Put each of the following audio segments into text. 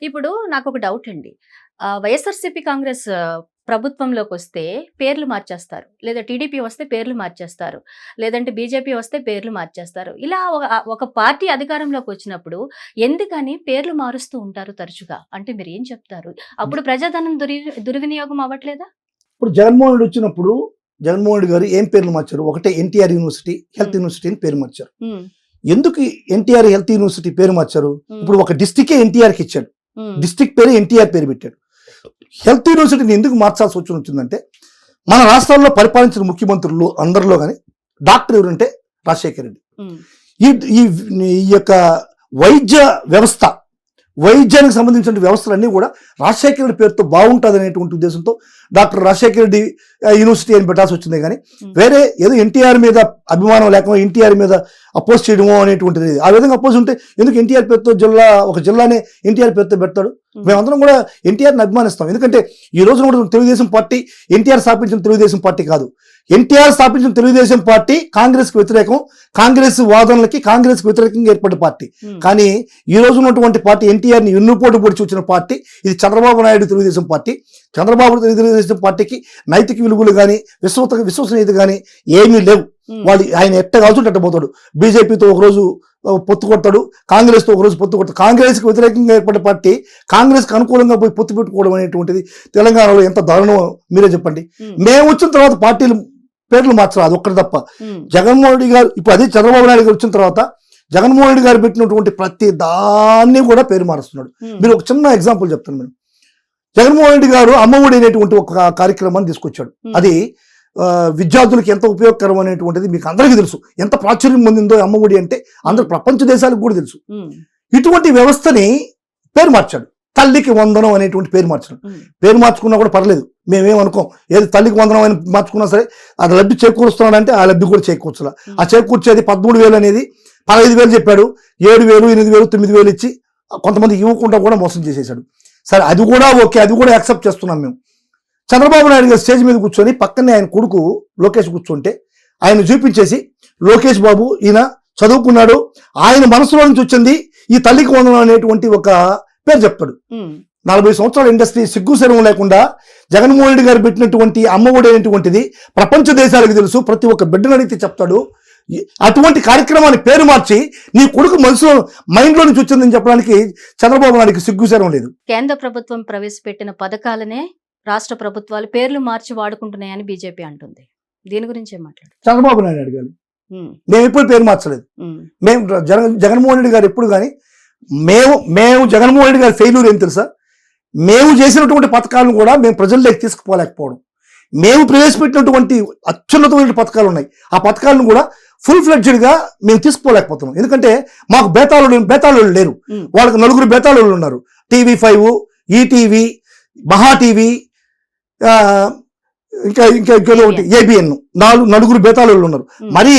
ఇప్పుడు నాకొక డౌట్ అండి. వైఎస్ఆర్‌సీపీ కాంగ్రెస్ ప్రభుత్వంలోకి వస్తే పేర్లు మార్చేస్తారు. లేదా టీడీపీ వస్తే పేర్లు మార్చేస్తారు. లేదంటే బీజేపీ వస్తే పేర్లు మార్చేస్తారు. ఇలా ఒక పార్టీ అధికారంలోకి వచ్చినప్పుడు ఎందుకని పేర్లు మారుస్తూ ఉంటారు తరచుగా? అంటే మీరేం చెప్తారు? అప్పుడు ప్రజాధనం దుర్వినియోగం అవ్వట్లేదా? ఇప్పుడు జగన్మోహన్ రెడ్డి వచ్చినప్పుడు జగన్మోహన్ రెడ్డి గారు ఏం పేర్లు మార్చారు? ఒకటే ఎన్టీఆర్ యూనివర్సిటీ, హెల్త్ యూనివర్సిటీ అని పేరు మార్చారు. ఎందుకు ఎన్టీఆర్ హెల్త్ యూనివర్సిటీ పేరు మార్చారు? ఇప్పుడు ఒక డిస్టికే ఎన్టీఆర్కి ఇచ్చాడు. డిస్టిక్ పేరు ఎన్టీఆర్ పేరు పెట్టాడు. హెల్త్ యూనివర్సిటీని ఎందుకు మార్చాల్సి వచ్చిందంటే, మన రాష్ట్రాల్లో పరిపాలించిన ముఖ్యమంత్రులు అందరిలో కానీ డాక్టర్ ఎవరంటే రాజశేఖర రెడ్డి. ఈ యొక్క వైద్యానికి సంబంధించిన వ్యవస్థలన్నీ కూడా రాజశేఖర రెడ్డి పేరుతో బాగుంటుంది అనేటువంటి ఉద్దేశంతో డాక్టర్ రాజశేఖర రెడ్డి యూనివర్సిటీ అని పెట్టాల్సి వచ్చింది. కానీ వేరే ఏదో ఎన్టీఆర్ మీద అభిమానం లేకుండా ఎన్టీఆర్ మీద అపోజ్ చేయడమో అనేటువంటిది. ఆ విధంగా అపోజ్ ఉంటే ఎందుకు ఎన్టీఆర్ పేరుతో ఒక జిల్లానే ఎన్టీఆర్ పేరుతో పెడతాడు? మేమందరం కూడా ఎన్టీఆర్ని అభిమానిస్తాం. ఎందుకంటే ఈ రోజున కూడా తెలుగుదేశం పార్టీ ఎన్టీఆర్ స్థాపించిన తెలుగుదేశం పార్టీ కాదు. ఎన్టీఆర్ స్థాపించిన తెలుగుదేశం పార్టీ కాంగ్రెస్కి వ్యతిరేకం, కాంగ్రెస్ వాదనలకి కాంగ్రెస్కి వ్యతిరేకంగా ఏర్పడిన పార్టీ. కానీ ఈ రోజు ఉన్నటువంటి పార్టీ ఎన్టీఆర్ని ఎన్నుపోటు పొడిచి వచ్చిన పార్టీ ఇది చంద్రబాబు నాయుడు తెలుగుదేశం పార్టీ. చంద్రబాబు తెలుగుదేశం పార్టీకి నైతిక విలువలు కానీ విశ్వసనీయత కానీ ఏమీ లేవు. వాళ్ళు ఆయన ఎట్ట కాల్చుంటే అట్ట పోతాడు. బీజేపీతో ఒకరోజు పొత్తు కొడతాడు, కాంగ్రెస్తో ఒకరోజు పొత్తు కొడతాడు. కాంగ్రెస్కి వ్యతిరేకంగా ఏర్పడే పార్టీ కాంగ్రెస్కి అనుకూలంగా పోయి పొత్తు పెట్టుకోవడం అనేటువంటిది తెలంగాణలో ఎంత దారుణమో మీరే చెప్పండి. మేము వచ్చిన తర్వాత పార్టీలు పేర్లు మార్చరా, అది ఒక్కటి తప్ప. జగన్మోహన్ రెడ్డి గారు ఇప్పుడు అదే చంద్రబాబు నాయుడు గారు వచ్చిన తర్వాత జగన్మోహన్ రెడ్డి గారు పెట్టినటువంటి ప్రతి దాన్ని కూడా పేరు మారుస్తున్నాడు. మీరు ఒక చిన్న ఎగ్జాంపుల్ చెప్తాను. నేను జగన్మోహన్ రెడ్డి గారు అమ్మఒడి అనేటువంటి ఒక కార్యక్రమాన్ని తీసుకొచ్చాడు. అది విద్యార్థులకు ఎంత ఉపయోగకరం అనేటువంటిది మీకు అందరికీ తెలుసు. ఎంత ప్రాచుర్యం పొందిందో అమ్మఒడి అంటే అందరు ప్రపంచ దేశాలకు కూడా తెలుసు. ఇటువంటి వ్యవస్థని పేరు మార్చాడు. తల్లికి వందనం అనేటువంటి పేరు మార్చాడు. పేరు మార్చుకున్నా కూడా పర్లేదు, మేమేమనుకోం. ఏది తల్లికి వందనం అని మార్చుకున్నా సరే అది లబ్ధి చేకూరుస్తున్నాడంటే ఆ లబ్ధి కూడా చేకూర్చలా. ఆ చేకూర్చేది 13,000 అనేది 15,000 చెప్పాడు. 7,000, 8,000, 9,000 ఇచ్చి కొంతమంది ఇవ్వకుండా కూడా మోసం చేసేసాడు. సరే అది కూడా ఓకే, అది కూడా యాక్సెప్ట్ చేస్తున్నాం మేము. చంద్రబాబు నాయుడు గారు స్టేజ్ మీద కూర్చొని పక్కనే ఆయన కొడుకు లోకేష్ కూర్చుంటే ఆయన చూపించేసి, లోకేష్ బాబు ఈయన చదువుకున్నాడు, ఆయన మనసులో నుంచి వచ్చింది ఈ తల్లికి వందనం అనేటువంటి ఒక పేరు చెప్తాడు. 40 సంవత్సరాల ఇండస్ట్రీ సిగ్గు శరం లేకుండా జగన్మోహన్ రెడ్డి గారు పెట్టినటువంటి అమ్మఒడి అనేటువంటిది ప్రపంచ దేశాలకు తెలుసు. ప్రతి ఒక్క బిడ్డను అడిగితే చెప్తాడు. అటువంటి కార్యక్రమాన్ని పేరు మార్చి నీ కొడుకు మనసులో మైండ్లో నుంచి వచ్చిందని చెప్పడానికి చంద్రబాబు నాయుడికి సిగ్గుశరం లేదు. కేంద్ర ప్రభుత్వం ప్రవేశపెట్టిన పథకాలనే రాష్ట్ర ప్రభుత్వాలు పేర్లు మార్చి వాడుకుంటున్నాయని బీజేపీ అంటుంది. దీని గురించి ఏం మాట్లాడు? చంద్రబాబు నాయుడు అడిగారు. మేము ఎప్పుడు పేరు మార్చలేదు. మేము జగన్మోహన్ రెడ్డి గారు ఎప్పుడు కానీ మేము జగన్మోహన్ రెడ్డి గారి ఫెయిల్యూర్ ఏం తెలుసా? మేము చేసినటువంటి పథకాలను కూడా మేము ప్రజల్లోకి తీసుకుపోలేకపోవడం. మేము ప్రవేశపెట్టినటువంటి అత్యున్నతమైన పథకాలు ఉన్నాయి. ఆ పథకాలను కూడా ఫుల్ ఫ్లెడ్జ్డ్గా మేము తీసుకుపోలేకపోతున్నాం. ఎందుకంటే మాకు బేతాళులు లేరు. వాళ్ళకి 4 బేతాళులు ఉన్నారు. TV5, ఈటీవీ, మహా టీవీ, ఇంకా ఒకటి ABN, 4 బేతాళులు ఉన్నారు. మరి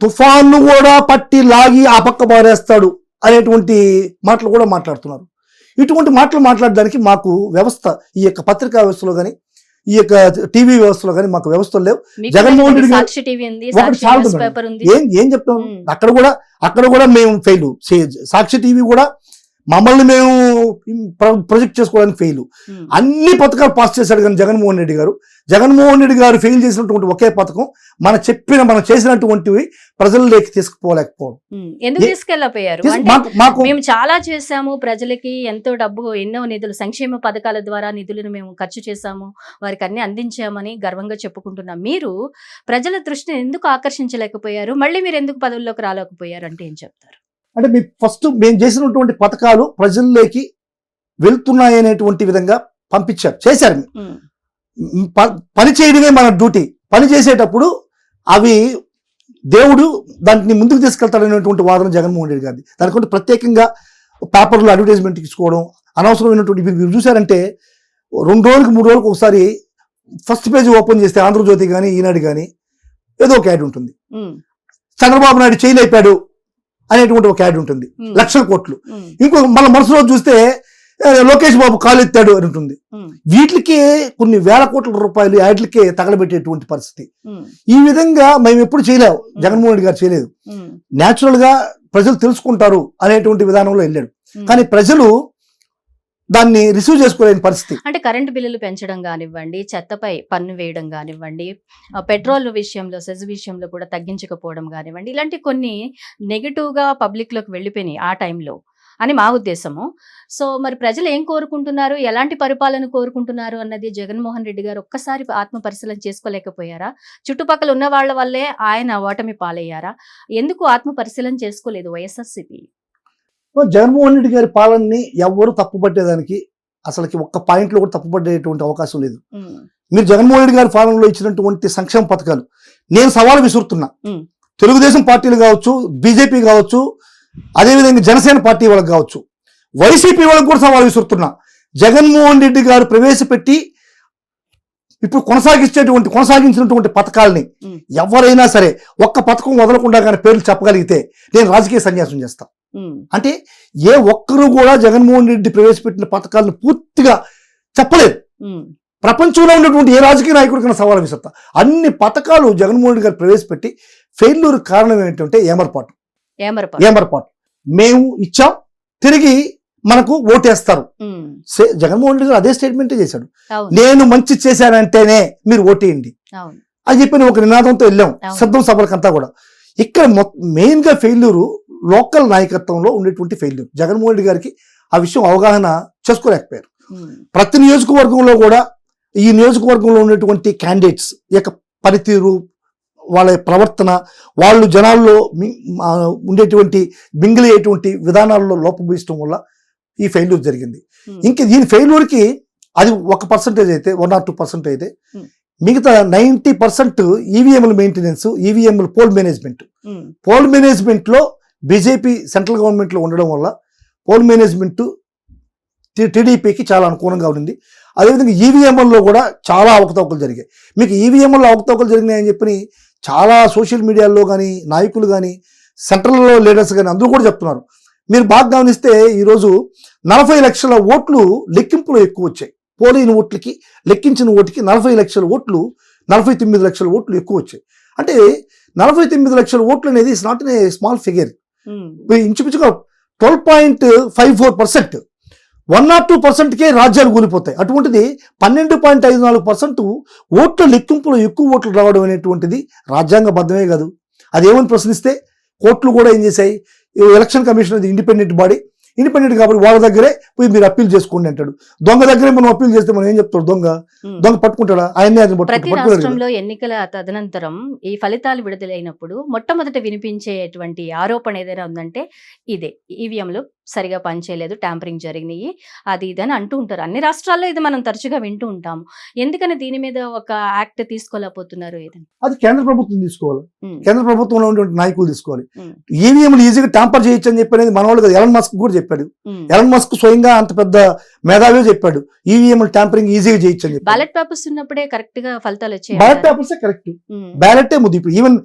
తుఫాను కూడా పట్టి లాగి ఆ పక్క పారేస్తాడు అనేటువంటి మాటలు కూడా మాట్లాడుతున్నారు. ఇటువంటి మాటలు మాట్లాడడానికి మాకు వ్యవస్థ, ఈ యొక్క పత్రికా వ్యవస్థలో కానీ ఈ యొక్క టీవీ వ్యవస్థలో కానీ మాకు వ్యవస్థలు లేవు. జగన్మోహన్ రెడ్డి ఏం చెప్తాం? అక్కడ కూడా మేము ఫెయిల్. సాక్షి టీవీ కూడా మమ్మల్ని మేము ప్రొజెక్ట్ చేసుకోవడానికి ఫెయిల్. అన్ని పథకాలు పాస్ చేశాడు కానీ జగన్మోహన్ రెడ్డి గారు ఫెయిల్ చేసినటువంటి ఒకే పథకం మనం చేసినటువంటివి ప్రజల్లోకి తీసుకుపోలేకపోవడం. ఎందుకు తీసుకెళ్ళపోయారు? మేము చాలా చేశాము, ప్రజలకి ఎంతో డబ్బు, ఎన్నో నిధులు, సంక్షేమ పథకాల ద్వారా నిధులను మేము ఖర్చు చేశాము, వారికి అన్ని అందించామని గర్వంగా చెప్పుకుంటున్నాం. మీరు ప్రజల దృష్టిని ఎందుకు ఆకర్షించలేకపోయారు? మళ్ళీ మీరు ఎందుకు పదవుల్లోకి రాలేకపోయారు అంటే ఏం చెప్తారు? అంటే మేము చేసినటువంటి పథకాలు ప్రజల్లోకి వెళ్తున్నాయనేటువంటి విధంగా చేశారు. పని చేయడమే మన డ్యూటీ. పని చేసేటప్పుడు అవి దేవుడు దాన్ని ముందుకు తీసుకెళ్తాడనేటువంటి వాదన జగన్మోహన్ రెడ్డి గారిది. దానికంటే ప్రత్యేకంగా పేపర్లో అడ్వర్టైజ్మెంట్ ఇచ్చుకోవడం అనవసరమైనటువంటి. మీరు చూసారంటే 2 రోజులకు 3 రోజులకు ఒకసారి ఫస్ట్ పేజ్ ఓపెన్ చేస్తే ఆంధ్రజ్యోతి కానీ ఈనాడు కానీ ఏదో ఒక యాడ్ ఉంటుంది. చంద్రబాబు నాయుడు చేయలేపాడు అనేటువంటి ఒక యాడ్ ఉంటుంది, 1,00,000 కోట్లు. ఇంకో మన మనసులో చూస్తే లోకేష్ బాబు కాలు ఎత్తాడు అని ఉంటుంది. వీటికి కొన్ని వేల కోట్ల రూపాయలు యాడ్లకే తగలబెట్టేటువంటి పరిస్థితి. ఈ విధంగా మేము ఎప్పుడు చేయలేము, జగన్మోహన్ రెడ్డి గారు చేయలేదు. న్యాచురల్ గా ప్రజలు తెలుసుకుంటారు అనేటువంటి విధానంలో వెళ్ళాడు. కానీ ప్రజలు దాన్ని రిసీవ్ చేసుకోలేని పరిస్థితి. అంటే కరెంటు బిల్లులు పెంచడం కానివ్వండి, చెత్తపై పన్ను వేయడం కానివ్వండి, పెట్రోల్ విషయంలో సెజ్ విషయంలో కూడా తగ్గించకపోవడం కానివ్వండి, ఇలాంటి కొన్ని నెగిటివ్గా పబ్లిక్లోకి వెళ్ళిపోయినాయి ఆ టైంలో అని మా ఉద్దేశము. సో మరి ప్రజలు ఏం కోరుకుంటున్నారు, ఎలాంటి పరిపాలన కోరుకుంటున్నారు అన్నది జగన్మోహన్ రెడ్డి గారు ఒక్కసారి ఆత్మ పరిశీలన చేసుకోలేకపోయారా? చుట్టుపక్కల ఉన్న వాళ్ళ వల్లే ఆయన ఓటమి పాలయ్యారా? ఎందుకు ఆత్మ పరిశీలన చేసుకోలేదు వైఎస్ఆర్సీపీ? జగన్మోహన్ రెడ్డి గారి పాలనని ఎవ్వరూ తప్పుపట్టేదానికి అసలుకి ఒక్క పాయింట్లో కూడా తప్పుపట్టేటువంటి అవకాశం లేదు. మీరు జగన్మోహన్ రెడ్డి గారి పాలనలో ఇచ్చినటువంటి సంక్షేమ పథకాలు నేను సవాలు విసురుతున్నా. తెలుగుదేశం పార్టీలు కావచ్చు, బీజేపీ కావచ్చు, అదేవిధంగా జనసేన పార్టీ వాళ్ళకి కావచ్చు, వైసీపీ వాళ్ళకి కూడా సవాలు విసురుతున్నా. జగన్మోహన్ రెడ్డి గారు ప్రవేశపెట్టి ఇప్పుడు కొనసాగించినటువంటి పథకాలని ఎవరైనా సరే ఒక్క పథకం వదలకుండా కానీ పేర్లు చెప్పగలిగితే నేను రాజకీయ సన్యాసం చేస్తా. అంటే ఏ ఒక్కరు కూడా జగన్మోహన్ రెడ్డి ప్రవేశపెట్టిన పథకాలను పూర్తిగా చెప్పలేదు. ప్రపంచంలో ఉన్నటువంటి ఏ రాజకీయ నాయకుడికైనా సవాలు విసురుతా. అన్ని పథకాలు జగన్మోహన్ రెడ్డి గారు ప్రవేశపెట్టి ఫెయిల్యూర్ కారణం ఏంటంటే ఏమరపాటు. మేము ఇచ్చాం, తిరిగి మనకు ఓటేస్తారు. జగన్మోహన్ రెడ్డి గారు అదే స్టేట్మెంటే చేశాడు. నేను మంచి చేశానంటేనే మీరు ఓటేయండి అని చెప్పి ఒక నినాదంతో వెళ్ళాం శబ్దం సభలకంతా కూడా. ఇక్కడ మెయిన్ గా ఫెయిల్యూరు లోకల్ నాయకత్వంలో ఉండేటువంటి ఫెయిల్యూర్. జగన్మోహన్ రెడ్డి గారికి ఆ విషయం అవగాహన చేసుకోలేకపోయారు. ప్రతి నియోజకవర్గంలో కూడా ఈ నియోజకవర్గంలో ఉన్నటువంటి క్యాండిడేట్స్ యొక్క పనితీరు, వాళ్ళ ప్రవర్తన, వాళ్ళు జనాల్లో ఉండేటువంటి మింగిలేటువంటి విధానాల్లో లోపభూయిష్టం వల్ల ఈ ఫెయిల్యూర్ జరిగింది. ఇంకా దీని ఫెయిల్యూర్కి అది 1% అయితే 1 or 2% అయితే మిగతా 90% ఈవీఎంల మెయింటెనెన్స్, ఈవీఎంల పోల్ మేనేజ్మెంట్ లో బీజేపీ సెంట్రల్ గవర్నమెంట్ లో ఉండడం వల్ల పోల్ మేనేజ్మెంట్ టీడీపీకి చాలా అనుకూలంగా ఉంది. అదేవిధంగా ఈవీఎంల్లో కూడా చాలా అవకతవకలు జరిగాయి. మీకు ఈవీఎంలో అవకతవకలు జరిగినాయని చెప్పి చాలా సోషల్ మీడియాలో కానీ నాయకులు కానీ సెంట్రల్లో లీడర్స్ కానీ అందరూ కూడా చెప్తున్నారు. మీరు బాగా గమనిస్తే ఈరోజు 40 లక్షల ఓట్లు లెక్కింపులో ఎక్కువ వచ్చాయి. పోలిన ఓట్లకి లెక్కించిన ఓటుకి 40 లక్షల ఓట్లు, 49 లక్షల ఓట్లు ఎక్కువ వచ్చాయి. అంటే 49 లక్షల ఓట్లు అనేది it's not a small figure. ఇంచుమించుగా 12.54%, 1 or 2%కే రాజ్యాలు కూలిపోతాయి. అటువంటిది 12.54% ఓట్ల లెక్కింపులో ఎక్కువ ఓట్లు రావడం అనేటువంటిది రాజ్యాంగబద్ధమే కాదు. అదేమని ప్రశ్నిస్తే కోర్టులు కూడా ఏం చేశాయి, ఎలక్షన్ కమిషన్ అది ఇండిపెండెంట్ కాబట్టి వాళ్ళ దగ్గరే పోయి మీరు అప్పీల్ చేసుకోండి అంటాడు. దొంగ దగ్గరే మనం అప్పీల్ చేస్తే మనం ఏం చెప్తాడు, దొంగ పట్టుకుంటాడా? ఆయన్ని ప్రతి రాష్ట్రంలో ఎన్నికల తదనంతరం ఈ ఫలితాలు విడుదలైనప్పుడు మొట్టమొదట వినిపించేటువంటి ఆరోపణ ఏదైనా ఉందంటే ఇదే, ఈవీఎంలు సరిగా పనిచేయలేదు, ట్యాంపరింగ్ జరిగినాయి, అది ఇదని అంటూ ఉంటారు. అన్ని రాష్ట్రాల్లో ఇది మనం తరచుగా వింటూ ఉంటాము. ఎందుకని దీని మీద ఒక యాక్ట్ తీసుకోలేకపోతున్నారు? ఏదని అది కేంద్ర ప్రభుత్వం తీసుకోవాలి, కేంద్ర ప్రభుత్వంలో ఉన్నటువంటి నాయకులు తీసుకోవాలి. ఈవీఎంలు ఈజీగా ట్యాంపర్ చేయొచ్చు అని చెప్పి మన వాళ్ళు ఎలన్ మస్క్ కూడా చెప్పాడు. ఎలన్ మస్క్ స్వయంగా అంత పెద్ద మేధావి చెప్పాడు ఈవీఎంలు ట్యాంపరింగ్ ఈజీగా చేయొచ్చు అని చెప్పి. బ్యాలెట్ పేపర్స్ ఉన్నప్పుడే కరెక్ట్ గా ఫలితాలు వచ్చాయి. బ్యాలెట్ పేపర్స్ కరెక్ట్, బ్యాలెటే ముద్దు. ఇప్పుడు ఈవెన్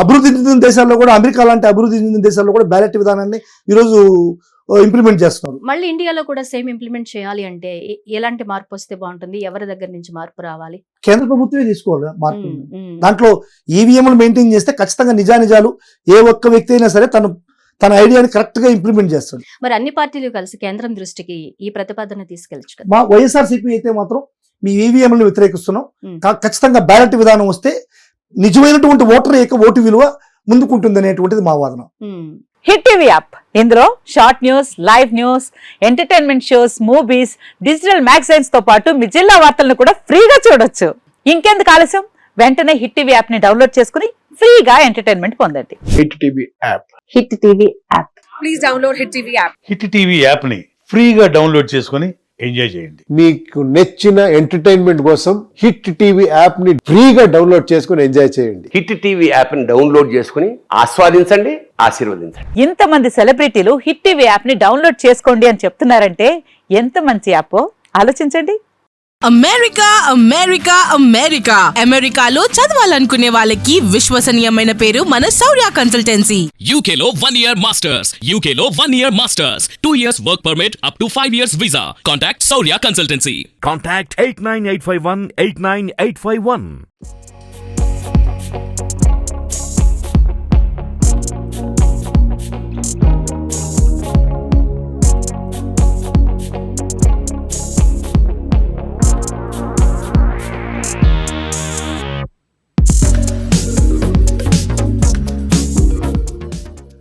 అభివృద్ధి చెందిన దేశాల్లో కూడా, అమెరికా లాంటి అభివృద్ధి చెందిన దేశాల్లో కూడా బ్యాలెట్ విధానాన్ని ఈరోజు ఇంప్లిమెంట్ చేస్తున్నారు. మళ్ళీ ఇండియాలో కూడా సేమ్ ఇంప్లిమెంట్ చేయాలి అంటే ఎలాంటి మార్పు వస్తే బాగుంటుంది? ఎవరి దగ్గర నుంచి మార్పు రావాలి? కేంద్ర ప్రభుత్వమే తీసుకోవాలి మార్పు. దాంట్లో ఈవీఎంలు మెయింటైన్ చేస్తే ఖచ్చితంగా నిజాలు ఏ ఒక్క వ్యక్తి అయినా సరే తన ఐడియాని కరెక్ట్ గా ఇంప్లిమెంట్ చేస్తాడు. మరి అన్ని పార్టీలు కలిసి కేంద్రం దృష్టికి ఈ ప్రతిపాదన తీసుకెళ్ళచ్చు కదా. మా వైఎస్ఆర్సీపీ అయితే మాత్రం మీ ఈవీఎంలను వ్యతిరేకిస్తున్నాం. ఖచ్చితంగా బ్యాలెట్ విధానం వస్తే నిజమైనటువంటి ఓటర్ యొక్క ఓటు విలువ ముందుకుంటుంది అనేటువంటిది మా వాదన. హిట్ టీవీ యాప్, ఇందులో short news, live news, entertainment shows, movies, digital magazines తో పాటు మీ జిల్లా వార్తలను కూడా ఫ్రీగా చూడొచ్చు. ఇంకెందుకు ఆలస్యం, వెంటనే హిట్ టీవీ యాప్ ని డౌన్లోడ్ చేసుకుని ఫ్రీగా ఎంటర్టైన్మెంట్ పొందండి. Hit TV app, hit TV app, please download hit TV app. Hit TV app ని ఫ్రీగా డౌన్లోడ్ చేసుకుని ఎంజాయ్ చేయండి. మీకు నచ్చిన ఎంటర్టైన్మెంట్ కోసం హిట్ టీవీ యాప్ ని ఫ్రీగా డౌన్లోడ్ చేసుకుని ఎంజాయ్ చేయండి. హిట్ టీవీ యాప్ ని డౌన్లోడ్ చేసుకుని ఆస్వాదించండి, ఆశీర్వదించండి. ఇంతమంది సెలబ్రిటీలు హిట్ టీవీ యాప్ ని డౌన్లోడ్ చేసుకోండి అని చెప్తున్నారంటే ఎంత మంచి యాప్ ఆలోచించండి. అమెరికాలో చదవాలనుకునే వాళ్ళకి విశ్వసనీయమైన పేరు మన శౌర్య కన్సల్టెన్సీ. UK లో 1 year masters, UK లో 1 year masters, 2 years work permit up to 5 years visa. Contact Saurya Consultancy. Contact 89851 89851.